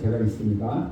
제가 있습니다.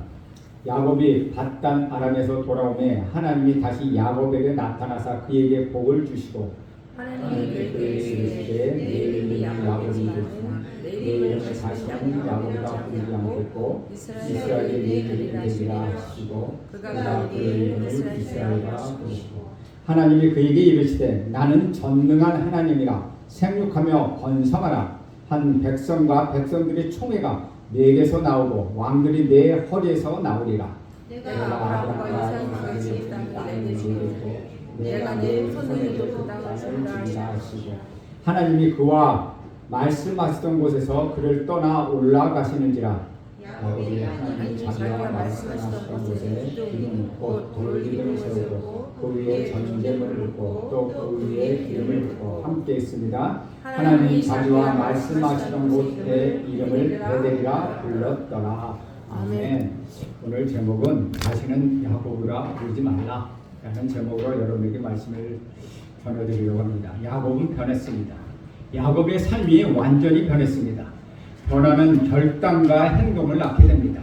야곱이 밧단 아람에서 돌아오매 하나님이 다시 야곱에게 나타나사 그에게 복을 주시고 하나님이 그에게 이르시되 내 이름이 야곱이지 않으나 내 이름을 다시는 야곱이라 부르지 않겠고 이스라엘이 내 이름이 되리라 하시고 그가 그의 이름을 이스라엘이라 부르시고 하나님이 그에게 이르시되 나는 전능한 하나님이라 생육하며 번성하라. 한 백성과 백성들의 총회가 내게서 나오고 왕들이 내 허리에서 나오리라. 내가 아브라함과 이삭과 같이 땅을 내주고 내가 내 후손에게도 그 땅을 주리라 하시고 하나님이 그와 말씀하시던 곳에서 그를 떠나 올라가시는지라. 야곱이 하나님이 자기와 말씀하시던 곳에 기름 붓고 돌기둥을 세우고 그 위에 전제물을 붓고 또 그 위에 기름을 붓고 함께 있습니다. 하나님이 자기와 말씀하시던 곳에 이름을 베델이라 불렀더라. 아멘. 오늘 제목은 다시는 야곱이라 부르지 말라 라는 제목으로 여러분에게 말씀을 전해드리려고 합니다. 야곱은 변했습니다. 야곱의 삶이 완전히 변했습니다. 변화는 결단과 행동을 낳게 됩니다.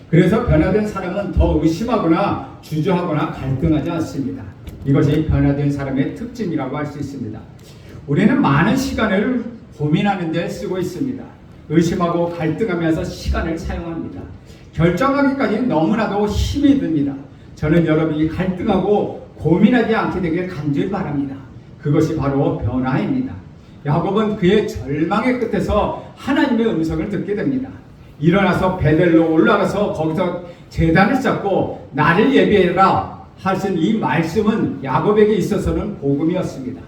그래서 변화된 사람은 더 의심하거나 주저하거나 갈등하지 않습니다. 이것이 변화된 사람의 특징이라고 할 수 있습니다. 우리는 많은 시간을 고민하는 데 쓰고 있습니다. 의심하고 갈등하면서 시간을 사용합니다. 결정하기까지 너무나도 힘이 듭니다. 저는 여러분이 갈등하고 고민하지 않게 되길 간절히 바랍니다. 그것이 바로 변화입니다. 야곱은 그의 절망의 끝에서 하나님의 음성을 듣게 됩니다. 일어나서 베델로 올라가서 거기서 제단을 쌓고 나를 예비해라 하신 이 말씀은 야곱에게 있어서는 복음이었습니다.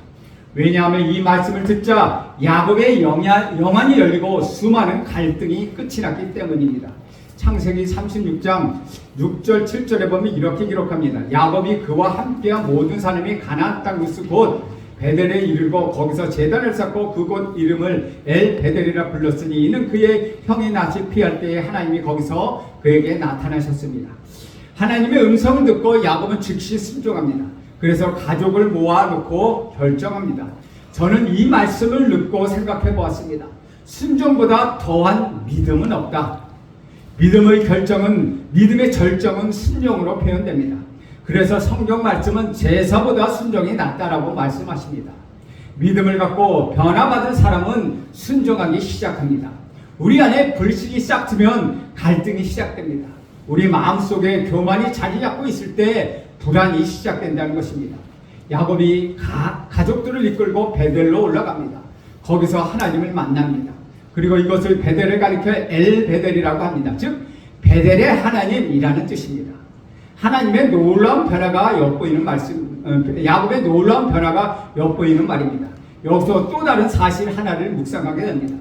왜냐하면 이 말씀을 듣자 야곱의 영안이 열리고 수많은 갈등이 끝이 났기 때문입니다. 창세기 36장 6절 7절에 보면 이렇게 기록합니다. 야곱이 그와 함께한 모든 사람이 가나안 땅 루스 곧 베델에 이르고 거기서 제단을 쌓고 그곳 이름을 엘 베델이라 불렀으니 이는 그의 형이 낯을 피할 때에 하나님이 거기서 그에게 나타나셨습니다. 하나님의 음성을 듣고 야곱은 즉시 순종합니다. 그래서 가족을 모아놓고 결정합니다. 저는 이 말씀을 듣고 생각해 보았습니다. 순종보다 더한 믿음은 없다. 믿음의 절정은 순종으로 표현됩니다. 그래서 성경 말씀은 제사보다 순종이 낫다라고 말씀하십니다. 믿음을 갖고 변화받은 사람은 순종하기 시작합니다. 우리 안에 불신이 싹 트면 갈등이 시작됩니다. 우리 마음속에 교만이 자리 잡고 있을 때 불안이 시작된다는 것입니다. 야곱이 가족들을 이끌고 베델로 올라갑니다. 거기서 하나님을 만납니다. 그리고 이것을 베델을 가리켜 엘 베델이라고 합니다. 즉 베델의 하나님이라는 뜻입니다. 하나님의 놀라운 변화가 엿보이는 야곱의 놀라운 변화가 엿보이는 말입니다. 여기서 또 다른 사실 하나를 묵상하게 됩니다.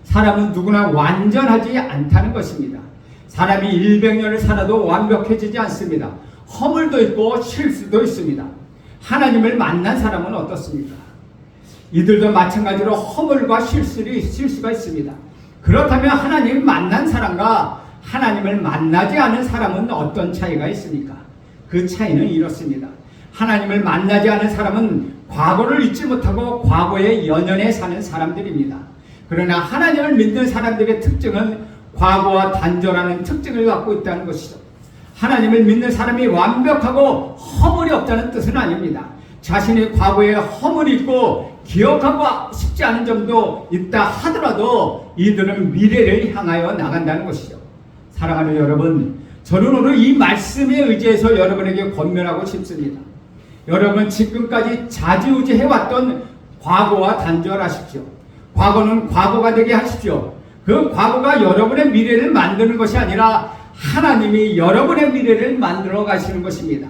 사람은 누구나 완전하지 않다는 것입니다. 사람이 100년을 살아도 완벽해지지 않습니다. 허물도 있고 실수도 있습니다. 하나님을 만난 사람은 어떻습니까? 이들도 마찬가지로 허물과 실수가 있습니다. 그렇다면 하나님을 만난 사람과 하나님을 만나지 않은 사람은 어떤 차이가 있습니까? 그 차이는 이렇습니다. 하나님을 만나지 않은 사람은 과거를 잊지 못하고 과거의 연연에 사는 사람들입니다. 그러나 하나님을 믿는 사람들의 특징은 과거와 단절하는 특징을 갖고 있다는 것이죠. 하나님을 믿는 사람이 완벽하고 허물이 없다는 뜻은 아닙니다. 자신의 과거에 허물이 있고 기억하고 싶지 않은 점도 있다 하더라도 이들은 미래를 향하여 나간다는 것이죠. 사랑하는 여러분, 저는 오늘 이 말씀에 의지해서 여러분에게 권면하고 싶습니다. 여러분 지금까지 좌지우지해왔던 과거와 단절하십시오. 과거는 과거가 되게 하십시오. 그 과거가 여러분의 미래를 만드는 것이 아니라 하나님이 여러분의 미래를 만들어 가시는 것입니다.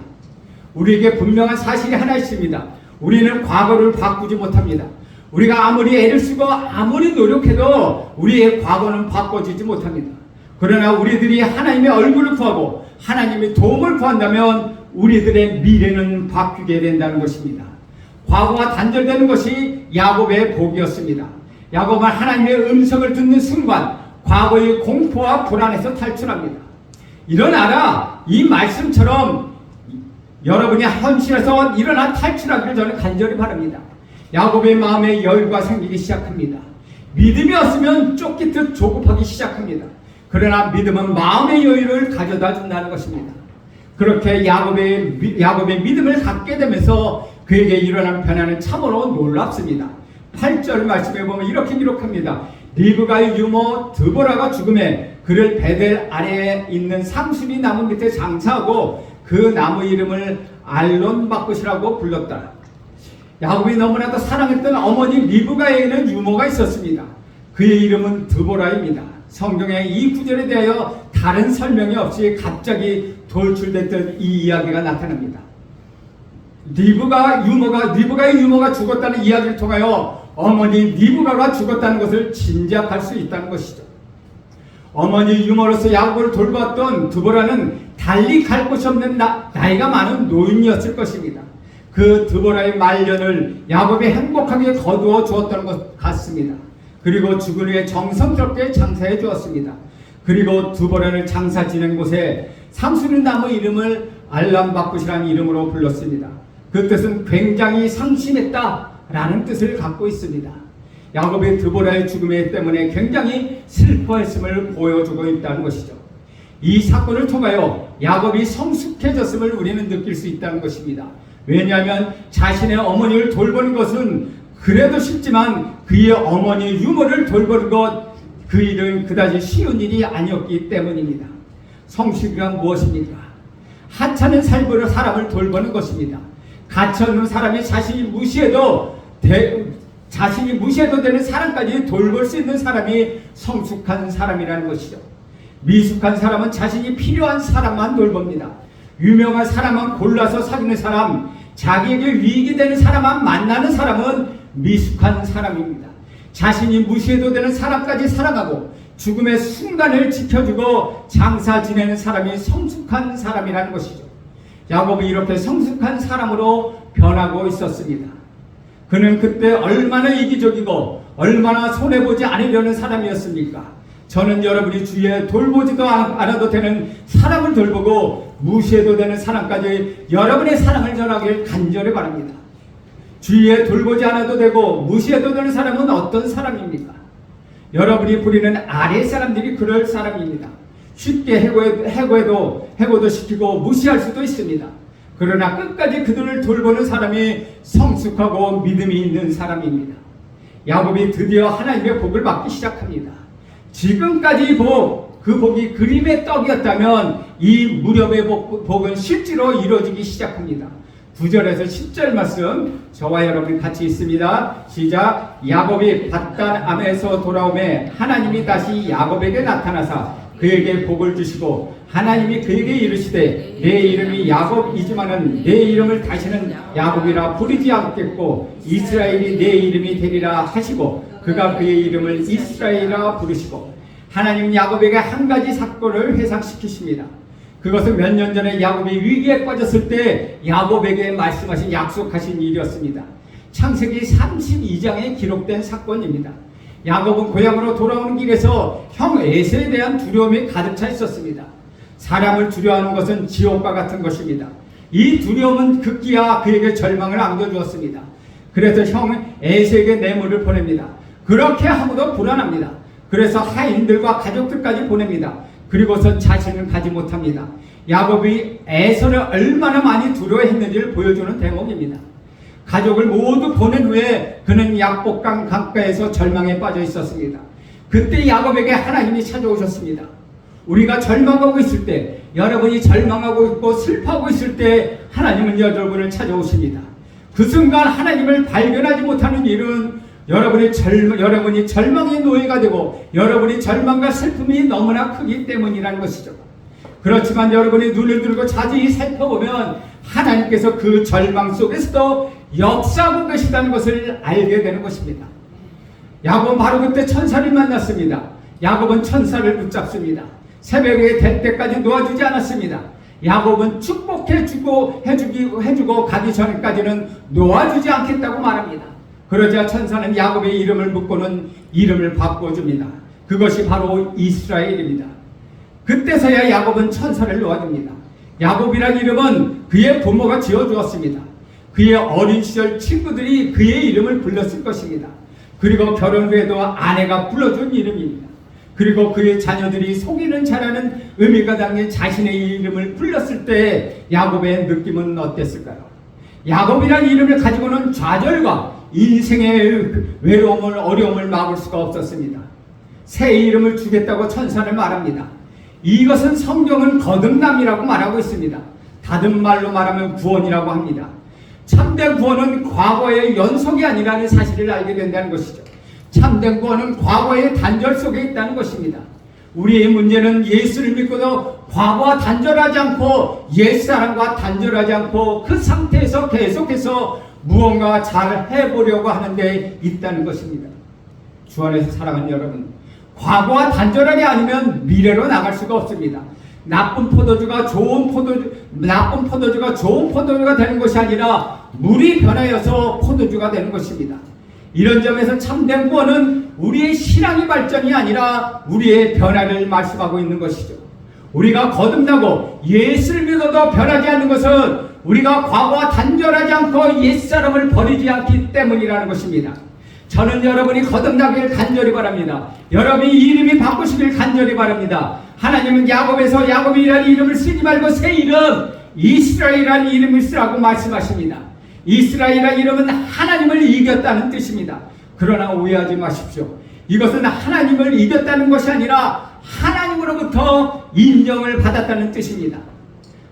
우리에게 분명한 사실이 하나 있습니다. 우리는 과거를 바꾸지 못합니다. 우리가 아무리 애를 쓰고 아무리 노력해도 우리의 과거는 바꿔지지 못합니다. 그러나 우리들이 하나님의 얼굴을 구하고 하나님의 도움을 구한다면 우리들의 미래는 바뀌게 된다는 것입니다. 과거가 단절되는 것이 야곱의 복이었습니다. 야곱은 하나님의 음성을 듣는 순간 과거의 공포와 불안에서 탈출합니다. 일어나라! 이 말씀처럼 여러분이 현실에서 일어나 탈출하기를 저는 간절히 바랍니다. 야곱의 마음에 여유가 생기기 시작합니다. 믿음이 없으면 쫓기듯 조급하기 시작합니다. 그러나 믿음은 마음의 여유를 가져다 준다는 것입니다. 그렇게 야곱의 믿음을 갖게 되면서 그에게 일어난 변화는 참으로 놀랍습니다. 8절 말씀에 보면 이렇게 기록합니다. 리브가의 유모 드보라가 죽음에 그를 베델 아래에 있는 상수리 나무 밑에 장사하고 그 나무 이름을 알론바꽃이라고 불렀다. 야곱이 너무나도 사랑했던 어머니 리브가에는 유모가 있었습니다. 그의 이름은 드보라입니다. 성경에 이 구절에 대하여 다른 설명이 없이 갑자기 돌출됐던 이 이야기가 나타납니다. 리브가의 유모가 죽었다는 이야기를 통하여 어머니 리브가가 죽었다는 것을 짐작할 수 있다는 것이죠. 어머니 유모로서 야곱을 돌봤던 드보라는 달리 갈 곳이 없는 나이가 많은 노인이었을 것입니다. 그 드보라의 말년을 야곱이 행복하게 거두어 주었던 것 같습니다. 그리고 죽은 후에 정성스럽게 장사해 주었습니다. 그리고 드보라를 장사 지낸 곳에 상수리 나무 이름을 알람바꽃이라는 이름으로 불렀습니다. 그 뜻은 굉장히 상심했다라는 뜻을 갖고 있습니다. 야곱의 드보라의 죽음 때문에 굉장히 슬퍼했음을 보여주고 있다는 것이죠. 이 사건을 통하여 야곱이 성숙해졌음을 우리는 느낄 수 있다는 것입니다. 왜냐하면 자신의 어머니를 돌보는 것은 그래도 쉽지만 그의 어머니 유모를 돌보는 것, 그 일은 그다지 쉬운 일이 아니었기 때문입니다. 성숙이란 무엇입니까? 하찮은 삶으로 사람을 돌보는 것입니다. 가치없는 사람이 자신이 무시해도 되는 사람까지 돌볼 수 있는 사람이 성숙한 사람이라는 것이죠. 미숙한 사람은 자신이 필요한 사람만 돌봅니다. 유명한 사람만 골라서 사귀는 사람, 자기에게 위익이 되는 사람만 만나는 사람은 미숙한 사람입니다. 자신이 무시해도 되는 사람까지 사랑하고 죽음의 순간을 지켜주고 장사 지내는 사람이 성숙한 사람이라는 것이죠. 야곱이 이렇게 성숙한 사람으로 변하고 있었습니다. 그는 그때 얼마나 이기적이고 얼마나 손해보지 않으려는 사람이었습니까? 저는 여러분이 주위에 돌보지도 않아도 되는 사람을 돌보고 무시해도 되는 사람까지 여러분의 사랑을 전하길 간절히 바랍니다. 주위에 돌보지 않아도 되고 무시해도 되는 사람은 어떤 사람입니까? 여러분이 부리는 아래 사람들이 그럴 사람입니다. 쉽게 해고도 시키고 무시할 수도 있습니다. 그러나 끝까지 그들을 돌보는 사람이 성숙하고 믿음이 있는 사람입니다. 야곱이 드디어 하나님의 복을 받기 시작합니다. 지금까지 그 복이 그림의 떡이었다면 이 무렵의 복은 실제로 이루어지기 시작합니다. 9절에서 10절 말씀 저와 여러분이 같이 있습니다. 시작. 야곱이 밧단암에서 돌아오매 하나님이 다시 야곱에게 나타나사 그에게 복을 주시고 하나님이 그에게 이르시되 내 이름이 야곱이지만은 내 이름을 다시는 야곱이라 부르지 않겠고 이스라엘이 내 이름이 되리라 하시고 그가 그의 이름을 이스라엘이라 부르시고 하나님은 야곱에게 한 가지 사건을 회상시키십니다. 그것은 몇 년 전에 야곱이 위기에 빠졌을 때 야곱에게 말씀하신 약속하신 일이었습니다. 창세기 32장에 기록된 사건입니다. 야곱은 고향으로 돌아오는 길에서 형 에서에 대한 두려움이 가득 차 있었습니다. 사람을 두려워하는 것은 지옥과 같은 것입니다. 이 두려움은 급기야 그에게 절망을 안겨주었습니다. 그래서 형 에서에게 뇌물을 보냅니다. 그렇게 하고도 불안합니다. 그래서 하인들과 가족들까지 보냅니다. 그리고서 자신은 가지 못합니다. 야곱이 에서를 얼마나 많이 두려워했는지를 보여주는 대목입니다. 가족을 모두 보낸 후에 그는 약복강 강가에서 절망에 빠져 있었습니다. 그때 야곱에게 하나님이 찾아오셨습니다. 우리가 절망하고 있을 때, 여러분이 절망하고 있고 슬퍼하고 있을 때 하나님은 여러분을 찾아오십니다. 그 순간 하나님을 발견하지 못하는 일은 여러분이 절망의 노예가 되고 여러분이 절망과 슬픔이 너무나 크기 때문이라는 것이죠. 그렇지만 여러분이 눈을 들고 자세히 살펴보면 하나님께서 그 절망 속에서도 역사하고 계시다는 것을 알게 되는 것입니다. 야곱은 바로 그때 천사를 만났습니다. 야곱은 천사를 붙잡습니다. 새벽에 될 때까지 놓아주지 않았습니다. 야곱은 축복해주고 해주고 가기 전까지는 놓아주지 않겠다고 말합니다. 그러자 천사는 야곱의 이름을 묻고는 이름을 바꿔줍니다. 그것이 바로 이스라엘입니다. 그때서야 야곱은 천사를 놓아줍니다. 야곱이라는 이름은 그의 부모가 지어주었습니다. 그의 어린 시절 친구들이 그의 이름을 불렀을 것입니다. 그리고 결혼 후에도 아내가 불러준 이름입니다. 그리고 그의 자녀들이 속이는 자라는 의미가 담긴 자신의 이름을 불렀을 때 야곱의 느낌은 어땠을까요? 야곱이라는 이름을 가지고는 좌절과 인생의 외로움을 어려움을 막을 수가 없었습니다. 새 이름을 주겠다고 천사는 말합니다. 이것은 성경은 거듭남이라고 말하고 있습니다. 다른 말로 말하면 구원이라고 합니다. 참된 구원은 과거의 연속이 아니라는 사실을 알게 된다는 것이죠. 참된 구원은 과거의 단절 속에 있다는 것입니다. 우리의 문제는 예수를 믿고도 과거와 단절하지 않고 옛사람과 단절하지 않고 그 상태에서 계속해서 무언가 잘 해보려고 하는 데 있다는 것입니다. 주 안에서 사랑하는 여러분, 과거와 단절하지 않으면 미래로 나갈 수가 없습니다. 나쁜 포도주가 좋은 포도주가 되는 것이 아니라 물이 변하여서 포도주가 되는 것입니다. 이런 점에서 참된 구원은 우리의 신앙의 발전이 아니라 우리의 변화를 말씀하고 있는 것이죠. 우리가 거듭나고 예수를 믿어도 변하지 않는 것은 우리가 과거와 단절하지 않고 옛사람을 버리지 않기 때문이라는 것입니다. 저는 여러분이 거듭나길 간절히 바랍니다. 여러분이 이름이 바꾸시길 간절히 바랍니다. 하나님은 야곱에서 야곱이라는 이름을 쓰지 말고 새 이름 이스라엘이라는 이름을 쓰라고 말씀하십니다. 이스라엘이라는 이름은 하나님을 이겼다는 뜻입니다. 그러나 오해하지 마십시오. 이것은 하나님을 이겼다는 것이 아니라 하나님으로부터 인정을 받았다는 뜻입니다.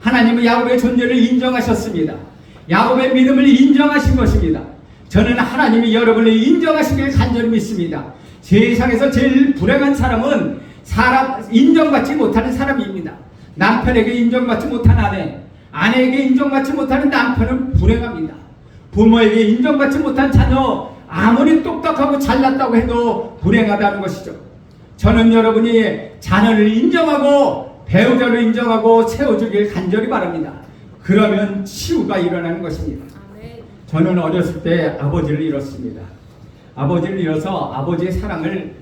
하나님은 야곱의 존재를 인정하셨습니다. 야곱의 믿음을 인정하신 것입니다. 저는 하나님이 여러분을 인정하시길 간절히 믿습니다. 세상에서 제일 불행한 사람은 인정받지 못하는 사람입니다. 남편에게 인정받지 못한 아내에게 인정받지 못하는 남편은 불행합니다. 부모에게 인정받지 못한 자녀, 아무리 똑똑하고 잘났다고 해도 불행하다는 것이죠. 저는 여러분이 자녀를 인정하고 배우자를 인정하고 채워주길 간절히 바랍니다. 그러면 치유가 일어나는 것입니다. 저는 어렸을 때 아버지를 잃었습니다. 아버지를 잃어서 아버지의 사랑을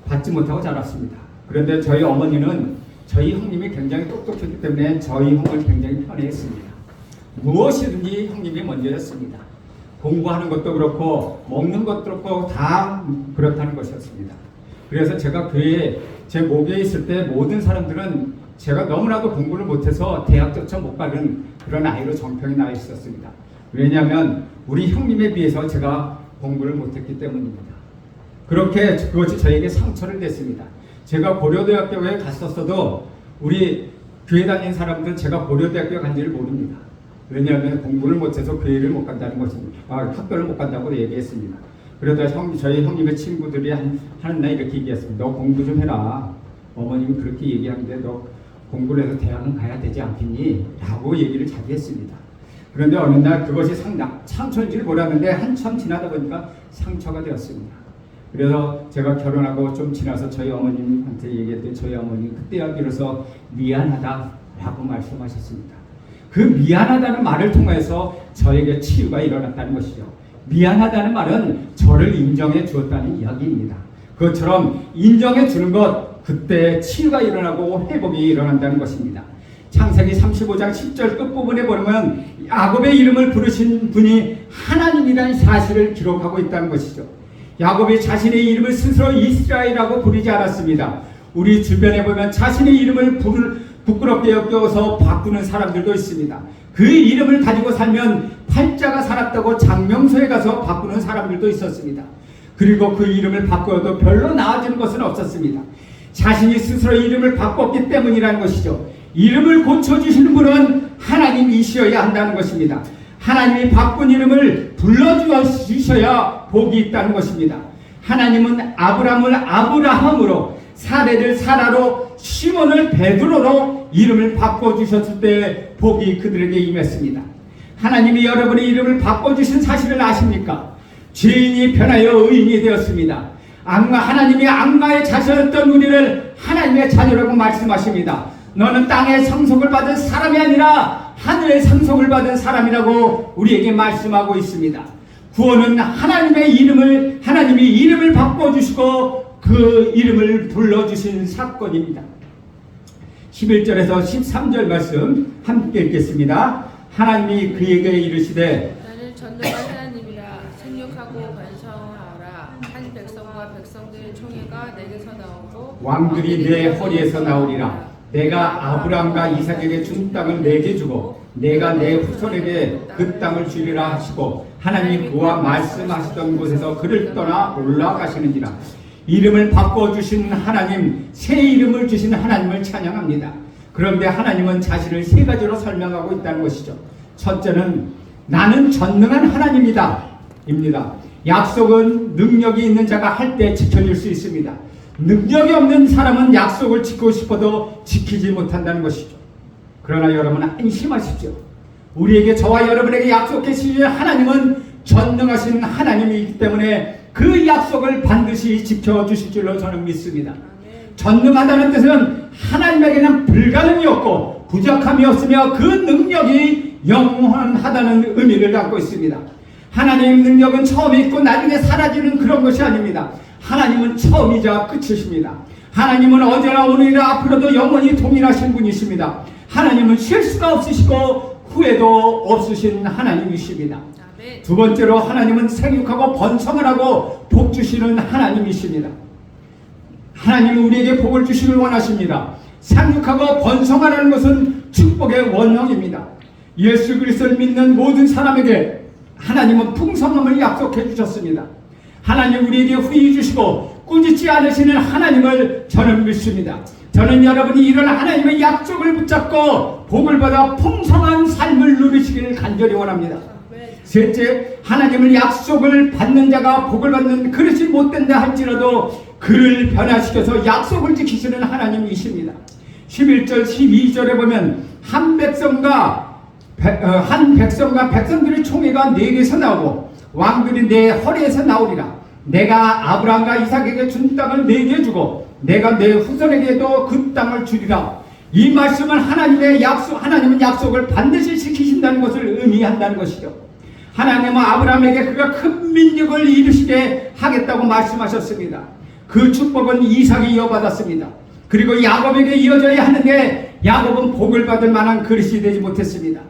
받지 못하고 자랐습니다. 그런데 저희 어머니는 저희 형님이 굉장히 똑똑했기 때문에 저희 형을 굉장히 편애했습니다. 무엇이든지 형님이 먼저였습니다. 공부하는 것도 그렇고 먹는 것도 그렇고 다 그렇다는 것이었습니다. 그래서 제가 제 목에 있을 때 모든 사람들은 제가 너무나도 공부를 못해서 대학조차 못 가는 그런 아이로 정평이 나 있었습니다. 왜냐하면 우리 형님에 비해서 제가 공부를 못했기 때문입니다. 그것이 저에게 상처를 냈습니다. 제가 고려대학교에 갔었어도 우리 교회 다니는 사람들은 제가 고려대학교에 간지를 모릅니다. 왜냐하면 공부를 못해서 교회를 못 간다는 것입니다. 학교를 못 간다고 얘기했습니다. 그러다 저희 형님의 친구들이 하는 날 이렇게 얘기했습니다. 너 공부 좀 해라. 어머님이 그렇게 얘기하는데 너 공부를 해서 대학은 가야 되지 않겠니? 라고 얘기를 자주 했습니다. 그런데 어느 날 그것이 상처인지를 몰랐는데 한참 지나다 보니까 상처가 되었습니다. 그래서 제가 결혼하고 좀 지나서 저희 어머님한테 얘기했더니 저희 어머님 그때야 비로소 미안하다라고 말씀하셨습니다. 그 미안하다는 말을 통해서 저에게 치유가 일어났다는 것이죠. 미안하다는 말은 저를 인정해 주었다는 이야기입니다. 그것처럼 인정해 주는 것, 그때 치유가 일어나고 회복이 일어난다는 것입니다. 창세기 35장 10절 끝부분에 보면 야곱의 이름을 부르신 분이 하나님이라는 사실을 기록하고 있다는 것이죠. 야곱이 자신의 이름을 스스로 이스라엘이라고 부르지 않았습니다. 우리 주변에 보면 자신의 이름을 부끄럽게 여겨서 바꾸는 사람들도 있습니다. 그 이름을 가지고 살면 팔자가 살았다고 장명소에 가서 바꾸는 사람들도 있었습니다. 그리고 그 이름을 바꾸어도 별로 나아지는 것은 없었습니다. 자신이 스스로 이름을 바꿨기 때문이라는 것이죠. 이름을 고쳐주시는 분은 하나님이셔야 한다는 것입니다. 하나님이 바꾼 이름을 불러주셔야 복이 있다는 것입니다. 하나님은 아브람을 아브라함으로, 사례를 사라로, 시몬을 베드로로 이름을 바꿔주셨을 때 복이 그들에게 임했습니다. 하나님이 여러분의 이름을 바꿔주신 사실을 아십니까? 죄인이 변하여 의인이 되었습니다. 하나님이 악마의 자녀였던 우리를 하나님의 자녀라고 말씀하십니다. 너는 땅의 상속을 받은 사람이 아니라 하늘의 상속을 받은 사람이라고 우리에게 말씀하고 있습니다. 구원은 하나님이 이름을 바꿔주시고 그 이름을 불러주신 사건입니다. 11절에서 13절 말씀 함께 읽겠습니다. 하나님이 그에게 이르시되 나는 전능한 하나님이라 생육하고 번성하라. 한 백성과 백성들의 총회가 내게 왕들이 내 허리에서 나오리라. 내가 아브라함과 이삭에게 준 땅을 내게 주고 내가 내 후손에게 그 땅을 주리라 하시고 하나님이 그와 말씀하시던 곳에서 그를 떠나 올라가시는지라. 이름을 바꿔주신 하나님, 새 이름을 주신 하나님을 찬양합니다. 그런데 하나님은 자신을 세 가지로 설명하고 있다는 것이죠. 첫째는 나는 전능한 하나님이다 입니다. 약속은 능력이 있는 자가 할 때 지켜줄 수 있습니다. 능력이 없는 사람은 약속을 지키고 싶어도 지키지 못한다는 것이죠. 그러나 여러분 안심하십시오. 우리에게, 저와 여러분에게 약속해 주신 하나님은 전능하신 하나님이기 때문에 그 약속을 반드시 지켜주실 줄로 저는 믿습니다. 전능하다는 뜻은 하나님에게는 불가능이 없고 부족함이 없으며 그 능력이 영원하다는 의미를 갖고 있습니다. 하나님의 능력은 처음에 있고 나중에 사라지는 그런 것이 아닙니다. 하나님은 처음이자 끝이십니다. 하나님은 어제나 오늘이나 앞으로도 영원히 동일하신 분이십니다. 하나님은 실수가 없으시고 후회도 없으신 하나님이십니다. 두 번째로 하나님은 생육하고 번성을 하고 복 주시는 하나님이십니다. 하나님은 우리에게 복을 주시길 원하십니다. 생육하고 번성하라는 것은 축복의 원형입니다. 예수 그리스도를 믿는 모든 사람에게 하나님은 풍성함을 약속해 주셨습니다. 하나님 우리에게 후히 주시고 꾸짖지 않으시는 하나님을 저는 믿습니다. 저는 여러분이 이런 하나님의 약속을 붙잡고 복을 받아 풍성한 삶을 누리시기를 간절히 원합니다. 셋째, 하나님을 약속을 받는 자가 복을 받는 그릇이 못된다 할지라도 그를 변화시켜서 약속을 지키시는 하나님이십니다. 11절 12절에 보면 한 백성과 백성들의 총회가 내게서 나오고 왕들이 내 허리에서 나오리라. 내가 아브라함과 이삭에게 준 땅을 내게 주고 내가 내 후손에게도 그 땅을 주리라. 이 말씀은 하나님은 약속을 반드시 지키신다는 것을 의미한다는 것이죠. 하나님은 아브라함에게 그가 큰 민족을 이루시게 하겠다고 말씀하셨습니다. 그 축복은 이삭이 이어받았습니다. 그리고 야곱에게 이어져야 하는데 야곱은 복을 받을 만한 그릇이 되지 못했습니다.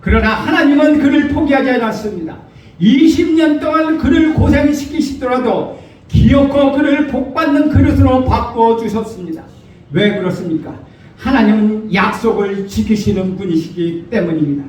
그러나 하나님은 그를 포기하지 않았습니다. 20년 동안 그를 고생시키시더라도 기어코 그를 복받는 그릇으로 바꿔주셨습니다. 왜 그렇습니까? 하나님은 약속을 지키시는 분이시기 때문입니다.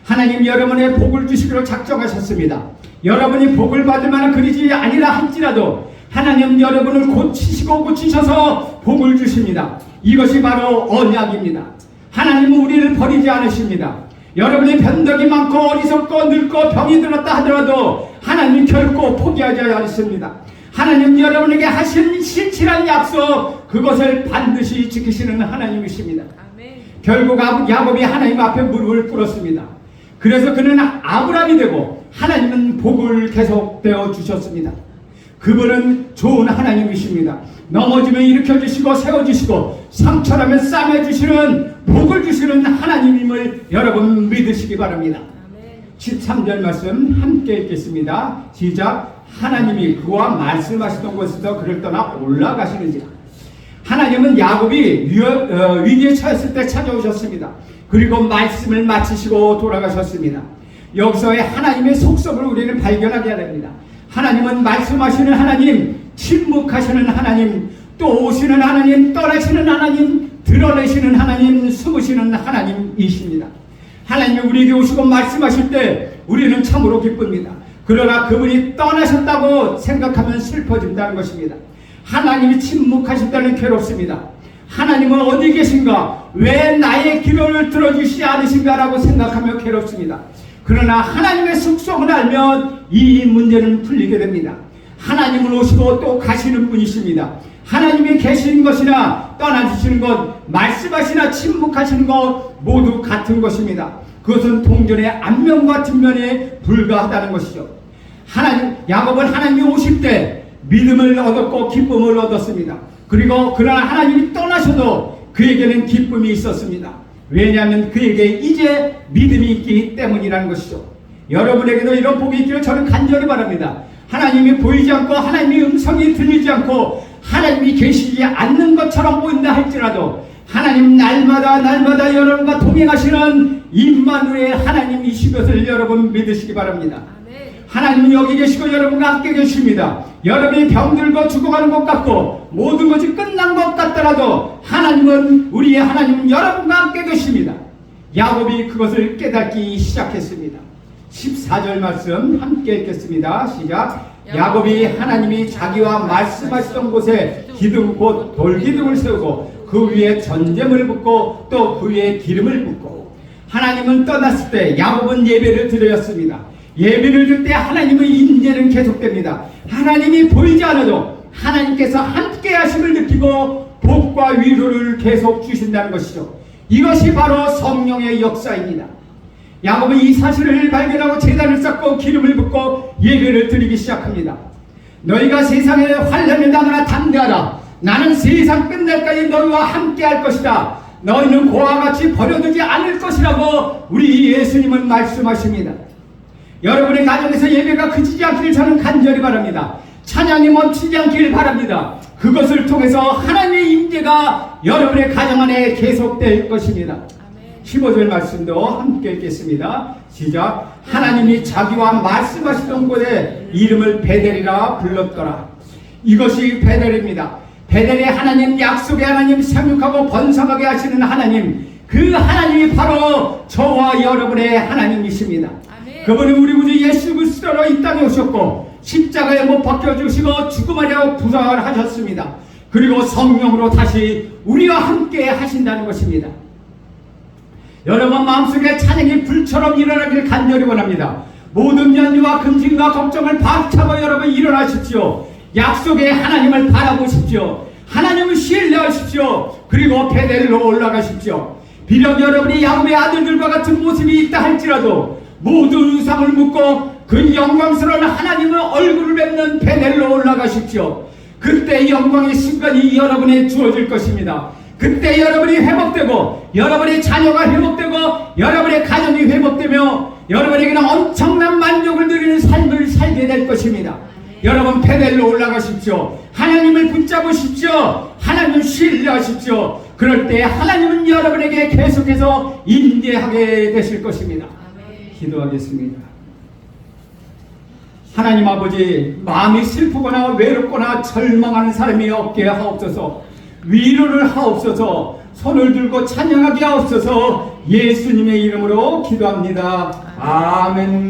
하나님 여러분의 복을 주시기로 작정하셨습니다. 여러분이 복을 받을 만한 그릇이 아니라 할지라도 하나님 여러분을 고치셔서 복을 주십니다. 이것이 바로 언약입니다. 하나님은 우리를 버리지 않으십니다. 여러분의 변덕이 많고 어리석고 늙고 병이 들었다 하더라도 하나님 결코 포기하지 않습니다. 하나님 여러분에게 하신 신실한 약속, 그것을 반드시 지키시는 하나님이십니다. 아멘. 결국 야곱이 하나님 앞에 무릎을 꿇었습니다. 그래서 그는 아브라함이 되고 하나님은 복을 계속되어 주셨습니다. 그분은 좋은 하나님이십니다. 넘어지면 일으켜주시고 세워주시고 상처라면 싸매주시는 복을 주시는 하나님임을 여러분 믿으시기 바랍니다. 13절 말씀 함께 읽겠습니다. 시작. 하나님이 그와 말씀하시던 곳에서 그를 떠나 올라가시는지라. 하나님은 야곱이 위기에 처했을 때 찾아오셨습니다. 그리고 말씀을 마치시고 돌아가셨습니다. 여기서의 하나님의 속성을 우리는 발견하게 됩니다. 하나님은 말씀하시는 하나님, 침묵하시는 하나님, 또 오시는 하나님, 떠나시는 하나님, 드러내시는 하나님, 숨으시는 하나님이십니다. 하나님이 우리에게 오시고 말씀하실 때 우리는 참으로 기쁩니다. 그러나 그분이 떠나셨다고 생각하면 슬퍼진다는 것입니다. 하나님이 침묵하신다는 괴롭습니다. 하나님은 어디 계신가? 왜 나의 기도를 들어주시지 않으신가? 라고 생각하며 괴롭습니다. 그러나 하나님의 속성을 알면 이 문제는 풀리게 됩니다. 하나님은 오시고 또 가시는 분이십니다. 하나님이 계시는 것이나 떠나주시는 것, 말씀하시나 침묵하시는 것 모두 같은 것입니다. 그것은 동전의 앞면과 뒷면에 불과하다는 것이죠. 야곱은 하나님이 오실 때 믿음을 얻었고 기쁨을 얻었습니다. 그리고 그러나 하나님이 떠나셔도 그에게는 기쁨이 있었습니다. 왜냐하면 그에게 이제 믿음이 있기 때문이라는 것이죠. 여러분에게도 이런 복이 있기를 저는 간절히 바랍니다. 하나님이 보이지 않고 하나님의 음성이 들리지 않고 하나님이 계시지 않는 것처럼 보인다 할지라도 하나님 날마다 여러분과 동행하시는 임마누엘 하나님이신 것을 여러분 믿으시기 바랍니다. 하나님은 여기 계시고 여러분과 함께 계십니다. 여러분이 병들고 죽어가는 것 같고 모든 것이 끝난 것 같더라도 하나님은, 우리의 하나님은 여러분과 함께 계십니다. 야곱이 그것을 깨닫기 시작했습니다. 14절 말씀 함께 읽겠습니다. 시작. 야곱이 하나님이 자기와 말씀하시던 곳에 기둥 곧 돌기둥을 세우고 그 위에 전제물을 붓고 또 그 위에 기름을 붓고, 하나님은 떠났을 때 야곱은 예배를 드렸습니다. 예배를 드릴 때 하나님의 인재는 계속됩니다. 하나님이 보이지 않아도 하나님께서 함께 하심을 느끼고 복과 위로를 계속 주신다는 것이죠. 이것이 바로 성령의 역사입니다. 야곱은 이 사실을 발견하고 제단을 쌓고 기름을 붓고 예배를 드리기 시작합니다. 너희가 세상에 환난을 당하나 담대하라. 나는 세상 끝날까지 너희와 함께 할 것이다. 너희는 고와 같이 버려두지 않을 것이라고 우리 예수님은 말씀하십니다. 여러분의 가정에서 예배가 그치지 않기를 저는 간절히 바랍니다. 찬양이 멈추지 않기를 바랍니다. 그것을 통해서 하나님의 임재가 여러분의 가정 안에 계속될 것입니다. 15절 말씀도 함께 읽겠습니다. 시작. 하나님이 자기와 말씀하시던 곳에 이름을 베델이라 불렀더라. 이것이 베델입니다. 베델의 하나님, 약속의 하나님, 생육하고 번성하게 하시는 하나님, 그 하나님이 바로 저와 여러분의 하나님이십니다. 그분은 우리 구주 예수 그리스도로 이 땅에 오셨고 십자가에 못 박혀 주시고 죽음하려 부활을 하셨습니다. 그리고 성령으로 다시 우리와 함께 하신다는 것입니다. 여러분 마음속에 찬양이 불처럼 일어나길 간절히 원합니다. 모든 연유와 근심과 걱정을 박차고 여러분 일어나십시오. 약속의 하나님을 바라보십시오. 하나님을 신뢰하십시오. 그리고 베델로 올라가십시오. 비록 여러분이 야곱의 아들들과 같은 모습이 있다 할지라도 모든 우상을 묻고 그 영광스러운 하나님의 얼굴을 뵙는 베델로 올라가십시오. 그때 영광의 순간이 여러분에 주어질 것입니다. 그때 여러분이 회복되고 여러분의 자녀가 회복되고 여러분의 가정이 회복되며 여러분에게는 엄청난 만족을 누리는 삶을 살게 될 것입니다. 여러분 베델로 올라가십시오. 하나님을 붙잡으십시오. 하나님을 신뢰하십시오. 그럴 때 하나님은 여러분에게 계속해서 임재하게 되실 것입니다. 기도하겠습니다. 하나님 아버지, 마음이 슬프거나 외롭거나 절망하는 사람이 없게 하옵소서. 위로를 하옵소서. 손을 들고 찬양하게 하옵소서. 예수님의 이름으로 기도합니다. 아멘.